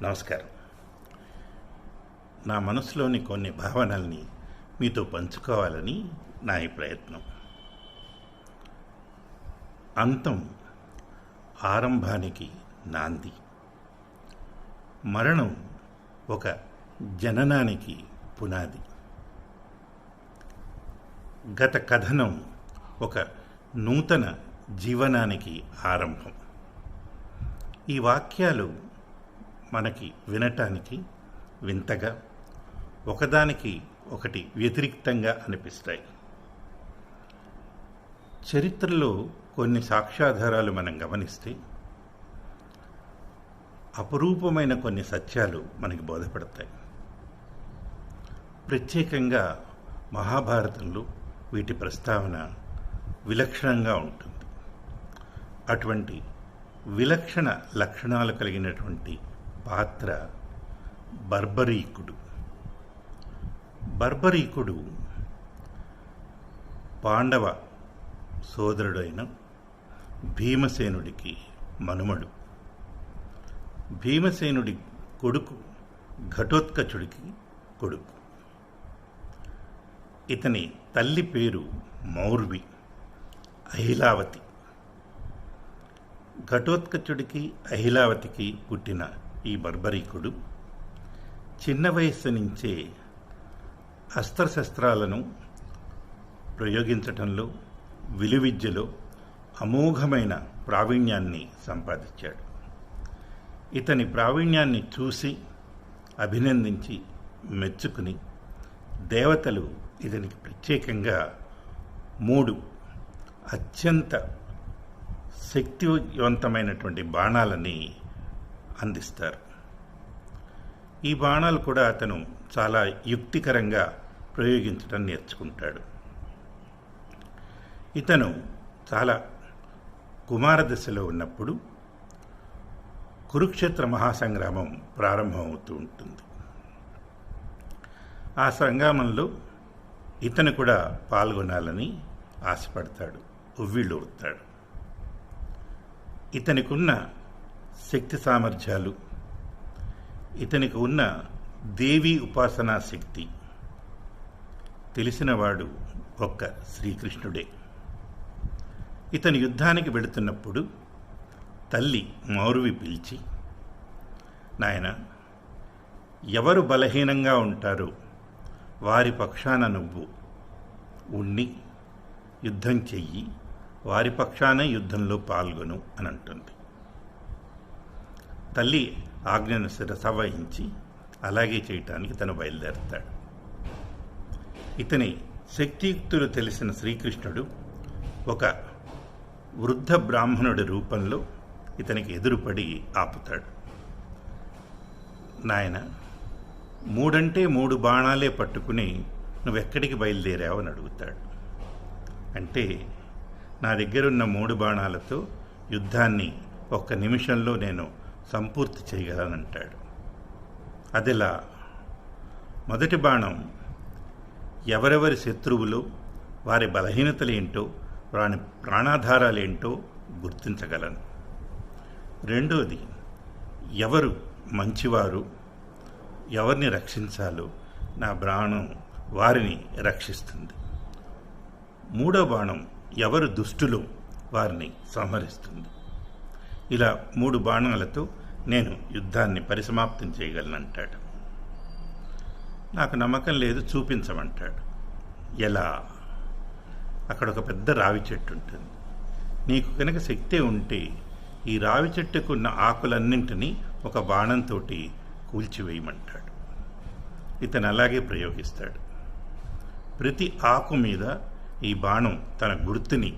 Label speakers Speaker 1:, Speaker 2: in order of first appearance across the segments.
Speaker 1: నమస్కారం. నా మనసులోని కొన్ని భావనల్ని మీతో పంచుకోవాలని నా ఈ ప్రయత్నం. అంతం ఆరంభానికి నాంది. మరణం ఒక జననానికి పునాది. గత కథనం ఒక నూతన జీవనానికి ఆరంభం. ఈ వాక్యాలు మనకి వినటానికి వింతగా, ఒకదానికి ఒకటి వ్యతిరిక్తంగా అనిపిస్తాయి. చరిత్రలో కొన్ని సాక్ష్యాధారాలు మనం గమనిస్తే అపురూపమైన కొన్ని సత్యాలు మనకి బోధపడతాయి. ప్రత్యేకంగా మహాభారతంలో వీటి ప్రస్తావన విలక్షణంగా ఉంటుంది. అటువంటి విలక్షణ లక్షణాలు కలిగినటువంటి పాత్ర బర్బరీకుడు. బర్బరీకుడు పాండవ సోదరుడైన భీమసేనుడికి మనుమడు. భీమసేనుడి కొడుకు ఘటోత్కచుడికి కొడుకు. ఇతని తల్లి పేరు మౌర్వి, అహిలావతి. ఘటోత్కచుడికి అహిలావతికి పుట్టిన ఈ బర్బరీకుడు చిన్న వయస్సు నుంచే అస్త్రశస్త్రాలను ప్రయోగించటంలో, విలువిద్యలో అమోఘమైన ప్రావీణ్యాన్ని సంపాదించాడు. ఇతని ప్రావీణ్యాన్ని చూసి, అభినందించి, మెచ్చుకుని దేవతలు ఇతనికి ప్రత్యేకంగా 3 అత్యంత శక్తివంతమైనటువంటి బాణాలని అందిస్తారు. ఈ బాణాలు కూడా అతను చాలా యుక్తికరంగా ప్రయోగించడం నేర్చుకుంటాడు. ఇతను చాలా కుమార దశలో ఉన్నప్పుడు కురుక్షేత్ర మహాసంగ్రామం ప్రారంభమవుతూ ఉంటుంది. ఆ సంగ్రామంలో ఇతను కూడా పాల్గొనాలని ఆశపడతాడు, ఉవ్విళ్ళూరుతాడు. ఇతనికి ఉన్న శక్తి సామర్థ్యాలు, ఇతనికి ఉన్న దేవీ ఉపాసనా శక్తి తెలిసినవాడు ఒక్క శ్రీకృష్ణుడే. ఇతను యుద్ధానికి వెళుతున్నప్పుడు తల్లి మౌర్వి పిలిచి, నాయన, ఎవరు బలహీనంగా ఉంటారో వారి పక్షాన నువ్వు ఉండి యుద్ధం చెయ్యి, వారి పక్షాన యుద్ధంలో పాల్గొను అని అంటుంది. తల్లి ఆజ్ఞను శిరసవహించి అలాగే చేయటానికి తను బయలుదేరతాడు. ఇతని శక్తియుక్తులు తెలిసిన శ్రీకృష్ణుడు ఒక వృద్ధ బ్రాహ్మణుడి రూపంలో ఇతనికి ఎదురుపడి ఆపుతాడు. నాయన, 3 బాణాలే పట్టుకుని నువ్వెక్కడికి బయలుదేరావు అని అడుగుతాడు. అంటే నా దగ్గరున్న 3 బాణాలతో యుద్ధాన్ని 1 నిమిషంలో నేను సంపూర్తి చేయగలనంటాడు. అదిలా, మొదటి బాణం ఎవరెవరి శత్రువులు, వారి బలహీనతలేంటో, వారి ప్రాణాధారాలేంటో గుర్తించగలను. రెండోది, ఎవరు మంచివారు, ఎవరిని రక్షించాలో నా బాణం వారిని రక్షిస్తుంది. 3వ బాణం ఎవరు దుష్టులు, వారిని సంహరిస్తుంది. ఇలా 3 బాణాలతో నేను యుద్ధాన్ని పరిసమాప్తం చేయగలనంటాడు. నాకు నమ్మకం లేదు, చూపించమంటాడు. ఎలా? అక్కడ ఒక పెద్ద రావి చెట్టు ఉంటుంది. నీకు కనుక శక్తి ఉంటే ఈ రావి చెట్టుకున్న ఆకులన్నింటినీ ఒక బాణంతో కూల్చివేయమంటాడు. ఇతను అలాగే ప్రయోగిస్తాడు. ప్రతి ఆకు మీద ఈ బాణం తన గుర్తుని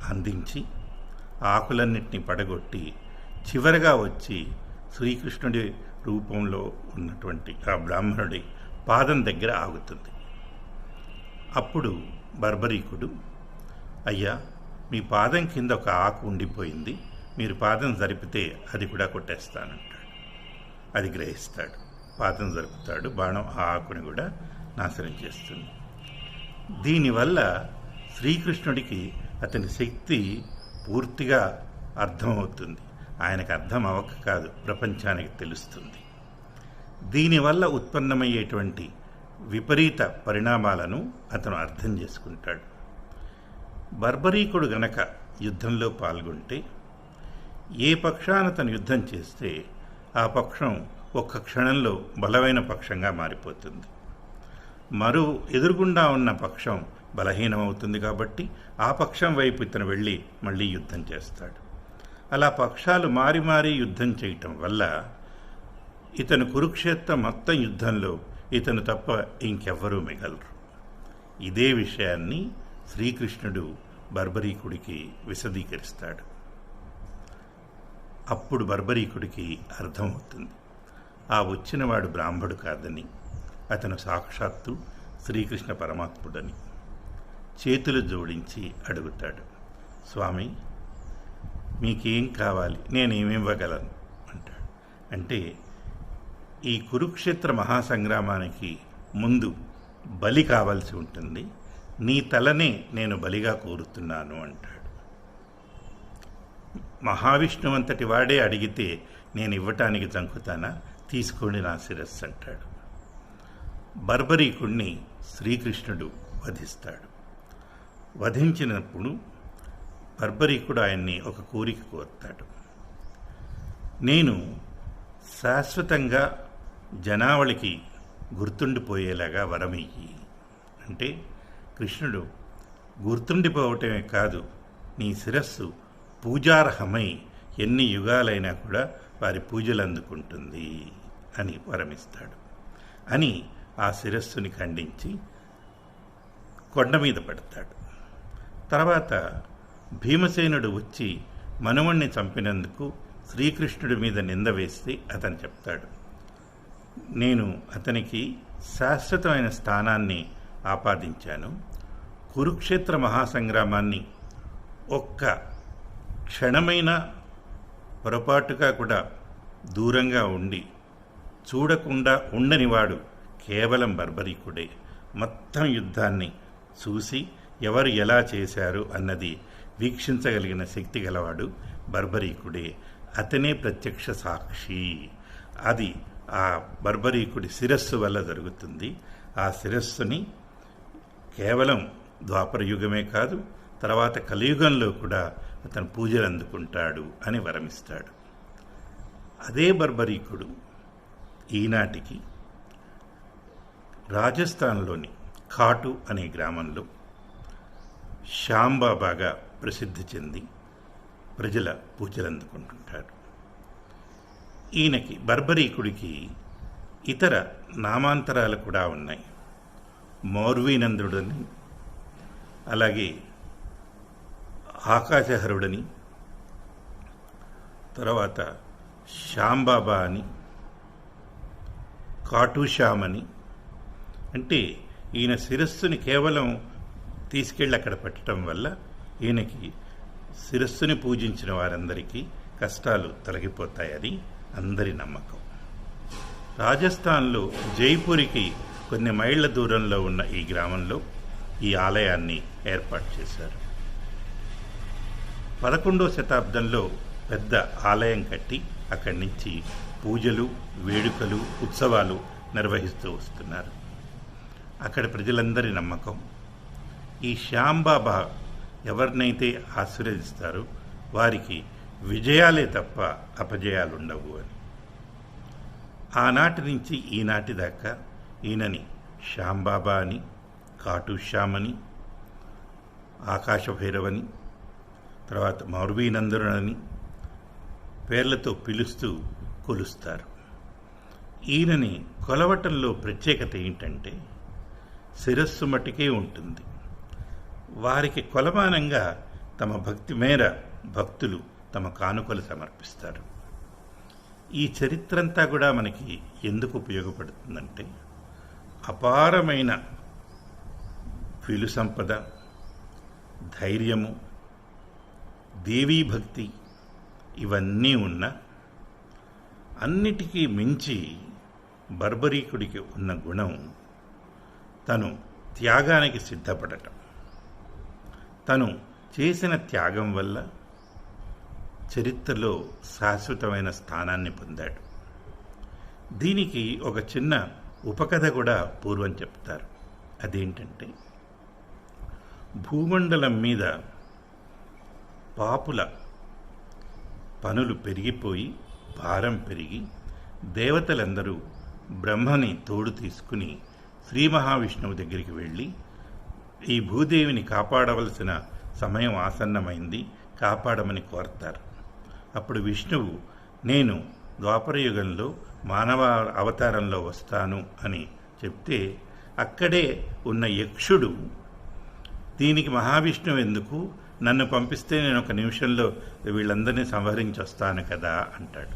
Speaker 1: అందించి ఆకులన్నింటినీ పడగొట్టి చివరగా వచ్చి శ్రీకృష్ణుడి రూపంలో ఉన్నటువంటి ఆ బ్రాహ్మణుడి పాదం దగ్గర ఆగుతుంది. అప్పుడు బర్బరీకుడు, అయ్యా, మీ పాదం కింద ఒక ఆకు ఉండిపోయింది, మీరు పాదం జరిపితే అది కూడా కొట్టేస్తానంటాడు. అది గ్రహిస్తాడు, పాదం జరుపుతాడు. బాణం ఆ ఆకుని కూడా నాశనం చేస్తుంది. దీనివల్ల శ్రీకృష్ణుడికి అతని శక్తి పూర్తిగా అర్థమవుతుంది. ఆయనకు అర్థం అవ్వక కాదు, ప్రపంచానికి తెలుస్తుంది. దీనివల్ల ఉత్పన్నమయ్యేటువంటి విపరీత పరిణామాలను అతను అర్థం చేసుకుంటాడు. బర్బరీకుడు గనక యుద్ధంలో పాల్గొంటే ఏ పక్షాన తను యుద్ధం చేస్తే ఆ పక్షం ఒక్క క్షణంలో బలమైన పక్షంగా మారిపోతుంది. మరో ఎదురుగుండా ఉన్న పక్షం బలహీనమవుతుంది. కాబట్టి ఆ పక్షం వైపు ఇతను వెళ్ళి మళ్ళీ యుద్ధం చేస్తాడు. అలా పక్షాలు మారి మారి యుద్ధం చేయటం వల్ల ఇతను కురుక్షేత్ర మొత్తం యుద్ధంలో ఇతను తప్ప ఇంకెవ్వరూ మిగలరు. ఇదే విషయాన్ని శ్రీకృష్ణుడు బర్బరీకుడికి విశదీకరిస్తాడు. అప్పుడు బర్బరీకుడికి అర్థమవుతుంది, ఆ వచ్చినవాడు బ్రాహ్మడు కాదని, అతను సాక్షాత్తు శ్రీకృష్ణ పరమాత్ముడని. చేతులు జోడించి అడుగుతాడు, స్వామి మీకేం కావాలి, నేనేమివ్వగలను అంటాడు. అంటే ఈ కురుక్షేత్ర మహాసంగ్రామానికి ముందు బలి కావాల్సి ఉంటుంది, నీ తలనే నేను బలిగా కోరుతున్నాను అంటాడు. మహావిష్ణువు అంతటి వాడే అడిగితే నేను ఇవ్వటానికి జంకుతానా, తీసుకోండి నా శిరస్సు అంటాడు. బర్బరీకుణ్ణి శ్రీకృష్ణుడు వధిస్తాడు. వధించినప్పుడు బర్బరీకుడు ఆయన్ని ఒక కోరిక కోరుతాడు. నేను శాశ్వతంగా జనావళికి గుర్తుండిపోయేలాగా వరమియ్యి అంటే, కృష్ణుడు గుర్తుండిపోవటమే కాదు, నీ శిరస్సు పూజార్హమై ఎన్ని యుగాలైనా కూడా వారి పూజలు అందుకుంటుంది అని వరమిస్తాడు. అని ఆ శిరస్సుని ఖండించి కొండ మీద పెడతాడు. తర్వాత భీమసేనుడు వచ్చి మనుమణ్ణి చంపినందుకు శ్రీకృష్ణుడి మీద నింద వేస్తే అతను చెప్తాడు, నేను అతనికి శాశ్వతమైన స్థానాన్ని ఆపాదించాను. కురుక్షేత్ర మహాసంగ్రామాన్ని ఒక్క క్షణమైన పొరపాటుగా కూడా దూరంగా ఉండి చూడకుండా ఉండనివాడు కేవలం బర్బరీకుడే. మొత్తం యుద్ధాన్ని చూసి ఎవరు ఎలా చేశారు అన్నది వీక్షించగలిగిన శక్తి గలవాడు బర్బరీకుడే. అతనే ప్రత్యక్ష సాక్షి. అది ఆ బర్బరీకుడి శిరస్సు వల్ల జరుగుతుంది. ఆ శిరస్సుని కేవలం ద్వాపర యుగమే కాదు, తర్వాత కలియుగంలో కూడా అతను పూజలు అందుకుంటాడు అని వరమిస్తాడు. అదే బర్బరీకుడు ఈనాటికి రాజస్థాన్లోని ఖాటు అనే గ్రామంలో శ్యాంబాబాగా ప్రసిద్ధి చెంది ప్రజల పూజలు అందుకుంటుంటాడు. ఈయనకి బర్బరీకుడికి ఇతర నామాంతరాలు కూడా ఉన్నాయి. మౌర్వీనందుడని, అలాగే ఆకాశహరుడని, తర్వాత శ్యాంబాబా అని, కాటూశ్యామని. అంటే ఈయన శిరస్సుని కేవలం తీసుకెళ్ళి అక్కడ పెట్టడం వల్ల ఈయనకి శిరస్సుని పూజించిన వారందరికీ కష్టాలు తొలగిపోతాయని అందరి నమ్మకం. రాజస్థాన్లో జైపూర్కి కొన్ని మైళ్ళ దూరంలో ఉన్న ఈ గ్రామంలో ఈ ఆలయాన్ని ఏర్పాటు చేశారు. 11వ శతాబ్దంలో పెద్ద ఆలయం కట్టి అక్కడి నుంచి పూజలు, వేడుకలు, ఉత్సవాలు నిర్వహిస్తూ వస్తున్నారు. అక్కడ ప్రజలందరి నమ్మకం, ఈ శ్యాంబాబా ఎవరినైతే ఆశీర్వదిస్తారో వారికి విజయాలే తప్ప అపజయాలు ఉండవు అని. ఆనాటి నుంచి ఈనాటి దాకా ఈయనని శ్యాంబాబా అని, కాటూశ్యామని, ఆకాశభైరవని, తర్వాత మౌర్వీనందరుడని పేర్లతో పిలుస్తూ కొలుస్తారు. ఈయనని కొలవటంలో ప్రత్యేకత ఏంటంటే శిరస్సు మట్టుకే ఉంటుంది. వారికి కొలమానంగా తమ భక్తి మేర భక్తులు తమ కానుకలు సమర్పిస్తారు. ఈ చరిత్రంతా కూడా మనకి ఎందుకు ఉపయోగపడుతుందంటే, అపారమైన విలు సంపద, ధైర్యము, దేవీభక్తి ఇవన్నీ ఉన్న అన్నిటికీ మించి బర్బరీకుడికి ఉన్న గుణం తను త్యాగానికి సిద్ధపడటం. తను చేసిన త్యాగం వల్ల చరిత్రలో శాశ్వతమైన స్థానాన్ని పొందాడు. దీనికి ఒక చిన్న ఉపకథ కూడా పూర్వం చెప్తారు. అదేంటంటే, భూమండలం మీద పాపుల పనులు పెరిగిపోయి భారం పెరిగి దేవతలందరూ బ్రహ్మని తోడు తీసుకుని శ్రీ మహావిష్ణువు దగ్గరికి వెళ్ళి ఈ భూదేవిని కాపాడవలసిన సమయం ఆసన్నమైంది, కాపాడమని కోరతారు. అప్పుడు విష్ణువు నేను ద్వాపరయుగంలో మానవ అవతారంలో వస్తాను అని చెప్తే అక్కడే ఉన్న యక్షుడు దీనికి మహావిష్ణువు ఎందుకు, నన్ను పంపిస్తే నేను ఒక నిమిషంలో వీళ్ళందరినీ సంహరించి వస్తాను కదా అంటాడు.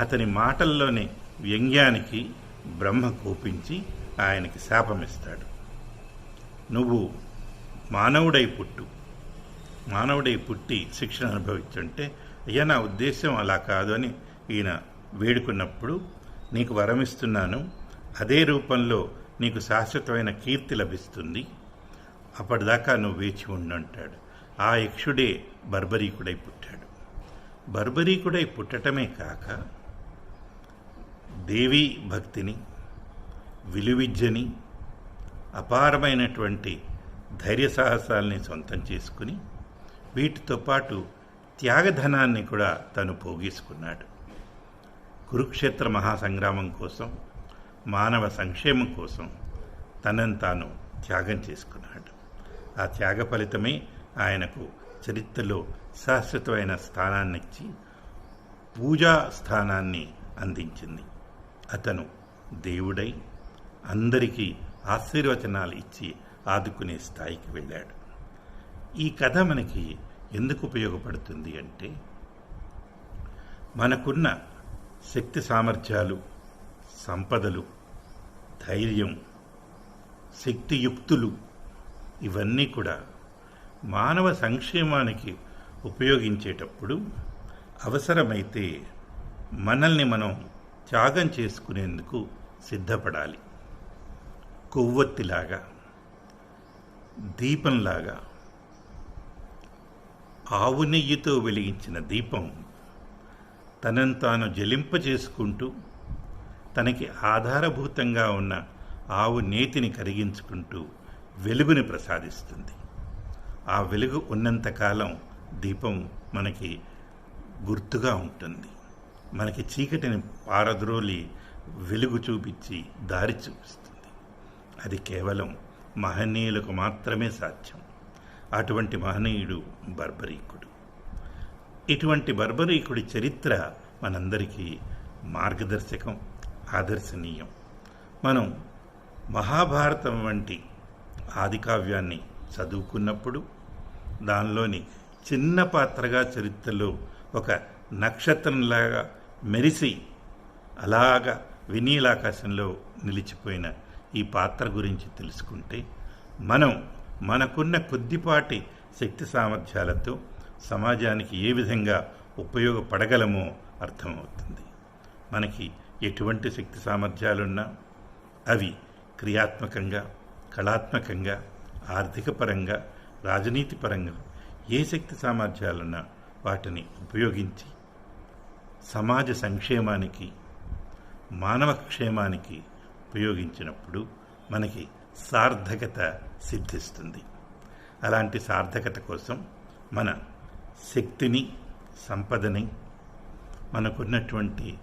Speaker 1: అతని మాటల్లోని వ్యంగ్యానికి బ్రహ్మ కోపించి ఆయనకి శాపమిస్తాడు. నువ్వు మానవుడై పుట్టి శిక్షణ అనుభవించుంటే, అయ్యా నా ఉద్దేశం అలా కాదు అని ఈయన వేడుకున్నప్పుడు, నీకు వరమిస్తున్నాను, అదే రూపంలో నీకు శాశ్వతమైన కీర్తి లభిస్తుంది, అప్పటిదాకా నువ్వు వేచి ఉండంటాడు. ఆ యక్షుడే బర్బరీకుడై పుట్టాడు. బర్బరీకుడై పుట్టటమే కాక దేవీ భక్తిని, విలువిద్యని, అపారమైనటువంటి ధైర్య సాహసాల్ని సొంతం చేసుకుని వీటితో పాటు త్యాగధనాన్ని కూడా తను పోగేసుకున్నాడు. కురుక్షేత్ర మహాసంగ్రామం కోసం, మానవ సంక్షేమం కోసం తనను తాను త్యాగం చేసుకున్నాడు. ఆ త్యాగ ఫలితమే ఆయనకు చరిత్రలో శాశ్వతమైన స్థానాన్నిచ్చి పూజా స్థానాన్ని అందించింది. అతను దేవుడై అందరికీ ఆశీర్వచనాలు ఇచ్చి ఆదుకునే స్థాయికి వెళ్ళాడు. ఈ కథ మనకి ఎందుకు ఉపయోగపడుతుంది అంటే, మనకున్న శక్తి సామర్థ్యాలు, సంపదలు, ధైర్యం, శక్తియుక్తులు ఇవన్నీ కూడా మానవ సంక్షేమానికి ఉపయోగించేటప్పుడు అవసరమైతే మనల్ని మనం త్యాగం చేసుకునేందుకు సిద్ధపడాలి. కొవ్వొత్తిలాగా, దీపంలాగా, ఆవు నెయ్యితో వెలిగించిన దీపం తనను తాను జలింపజేసుకుంటూ తనకి ఆధారభూతంగా ఉన్న ఆవు నేతిని కరిగించుకుంటూ వెలుగుని ప్రసాదిస్తుంది. ఆ వెలుగు ఉన్నంతకాలం దీపం మనకి గుర్తుగా ఉంటుంది. మనకి చీకటిని పారద్రోలి వెలుగు చూపించి దారి చూపిస్తుంది. అది కేవలం మహనీయులకు మాత్రమే సాధ్యం. అటువంటి మహనీయుడు బర్బరీకుడు. ఇటువంటి బర్బరీకుడి చరిత్ర మనందరికీ మార్గదర్శకం, ఆదర్శనీయం. మనం మహాభారతం వంటి ఆదికావ్యాన్ని చదువుకున్నప్పుడు దానిలోని చిన్న పాత్రగా చరిత్రలో ఒక నక్షత్రంలాగా మెరిసి అలాగా వినీలాకాశంలో నిలిచిపోయిన ఈ పాత్ర గురించి తెలుసుకుంటే మనం మనకున్న కొద్దిపాటి శక్తి సామర్థ్యాలతో సమాజానికి ఏ విధంగా ఉపయోగపడగలమో అర్థమవుతుంది. మనకి ఎటువంటి శక్తి సామర్థ్యాలున్నా అవి క్రియాత్మకంగా, కళాత్మకంగా, ఆర్థికపరంగా, రాజనీతిపరంగా ఏ శక్తి సామర్థ్యాలున్నా వాటిని ఉపయోగించి సమాజ సంక్షేమానికి, మానవ క్షేమానికి ఉపయోగించినప్పుడు మనకి సార్థకత సిద్ధిస్తుంది. అలాంటి సార్థకత కోసం మన శక్తిని, సంపదని, మనకున్నటువంటి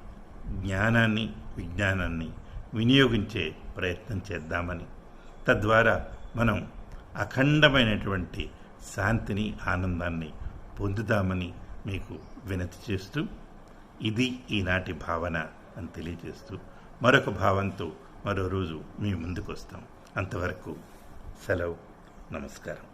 Speaker 1: జ్ఞానాన్ని, విజ్ఞానాన్ని వినియోగించే ప్రయత్నం చేద్దామని, తద్వారా మనం అఖండమైనటువంటి శాంతిని, ఆనందాన్ని పొందుదామని మీకు వినతి చేస్తూ, ఇది ఈనాటి భావన అని తెలియజేస్తూ మరొక భావంతో మరో రోజు మీ ముందుకు వస్తాం. అంతవరకు సెలవు. నమస్కారం.